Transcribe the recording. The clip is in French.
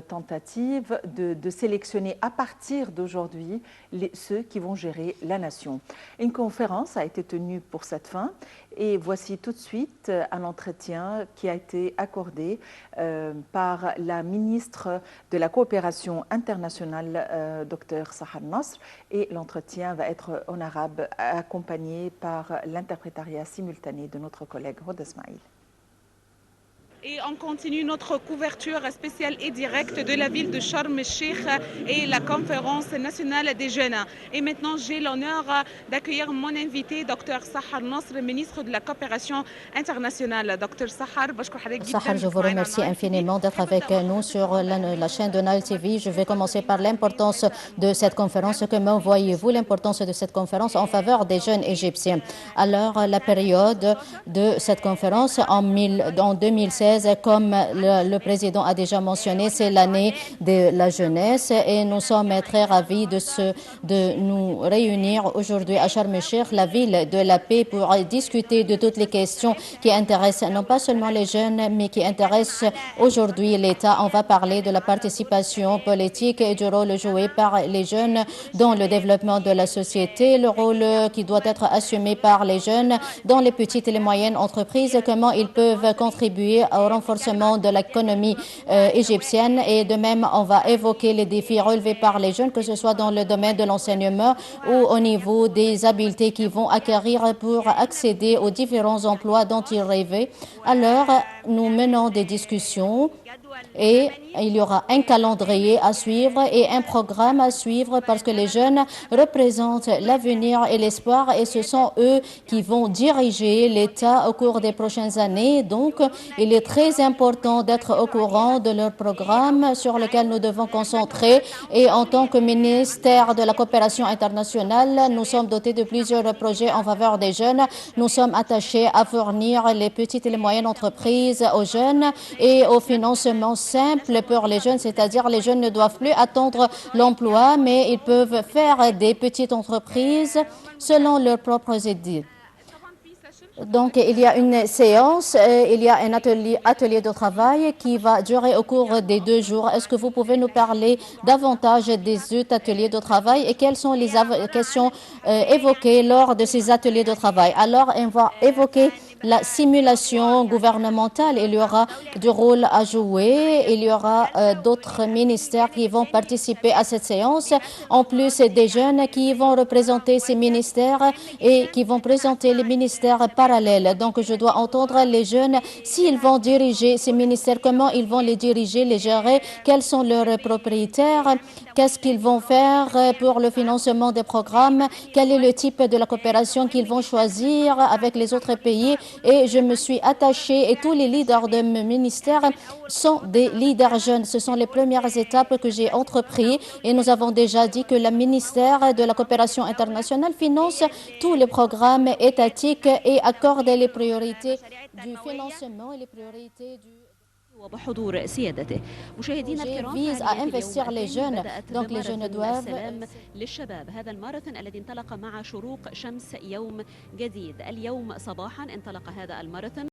Tentative de sélectionner à partir d'aujourd'hui ceux qui vont gérer la nation. Une conférence a été tenue pour cette fin et voici tout de suite un entretien qui a été accordé par la ministre de la Coopération internationale, Dr Sahar Nasr, et l'entretien va être en arabe accompagné par l'interprétariat simultané de notre collègue Hoda Ismail. Et on continue notre couverture spéciale et directe de la ville de Sharm el-Sheikh et la conférence nationale des jeunes. Et maintenant, j'ai l'honneur d'accueillir mon invité, Dr Sahar Nasr, ministre de la Coopération internationale. Dr Sahar, je vous remercie infiniment d'être avec nous sur la chaîne de Nile TV. Je vais commencer par l'importance de cette conférence. Comment voyez-vous l'importance de cette conférence en faveur des jeunes égyptiens? Alors, la période de cette conférence en 2016, comme le président a déjà mentionné, c'est l'année de la jeunesse et nous sommes très ravis de nous réunir aujourd'hui à Sharm el-Sheikh, la ville de la paix, pour discuter de toutes les questions qui intéressent non pas seulement les jeunes, mais qui intéressent aujourd'hui l'État. On va parler de la participation politique et du rôle joué par les jeunes dans le développement de la société, le rôle qui doit être assumé par les jeunes dans les petites et les moyennes entreprises, comment ils peuvent contribuer au renforcement de l'économie égyptienne. Et de même, on va évoquer les défis relevés par les jeunes, que ce soit dans le domaine de l'enseignement ou au niveau des habiletés qu'ils vont acquérir pour accéder aux différents emplois dont ils rêvaient. Alors, nous menons des discussions et il y aura un calendrier à suivre et un programme à suivre parce que les jeunes représentent l'avenir et l'espoir et ce sont eux qui vont diriger l'État au cours des prochaines années. Donc, il est très important d'être au courant de leur programme sur lequel nous devons concentrer. Et en tant que ministère de la Coopération internationale, nous sommes dotés de plusieurs projets en faveur des jeunes. Nous sommes attachés à fournir les petites et les moyennes entreprises aux jeunes et au financement simple pour les jeunes, c'est-à-dire les jeunes ne doivent plus attendre l'emploi, mais ils peuvent faire des petites entreprises selon leurs propres idées. Donc, il y a une séance, il y a un atelier de travail qui va durer au cours des 2 jours. Est-ce que vous pouvez nous parler davantage des ateliers de travail et quelles sont les questions évoquées lors de ces ateliers de travail? Alors, on va évoquer la simulation gouvernementale. Il y aura du rôle à jouer. Il y aura d'autres ministères qui vont participer à cette séance, en plus des jeunes qui vont représenter ces ministères et qui vont présenter les ministères parallèles. Donc, je dois entendre les jeunes s'ils vont diriger ces ministères, comment ils vont les diriger, les gérer, quels sont leurs propriétaires, qu'est-ce qu'ils vont faire pour le financement des programmes, quel est le type de la coopération qu'ils vont choisir avec les autres pays. Et je me suis attachée et tous les leaders de mon ministère sont des leaders jeunes. Ce sont les premières étapes que j'ai entreprises et nous avons déjà dit que le ministère de la Coopération internationale finance tous les programmes étatiques et accorde les priorités du financement et les priorités du... وبحضور سيادته. مشاهدينا الكرام، vise à investir les jeunes. Donc les jeunes doivent السلام للشباب. هذا الماراثون الذي انطلق مع شروق شمس يوم جديد. اليوم صباحا انطلق هذا الماراثون.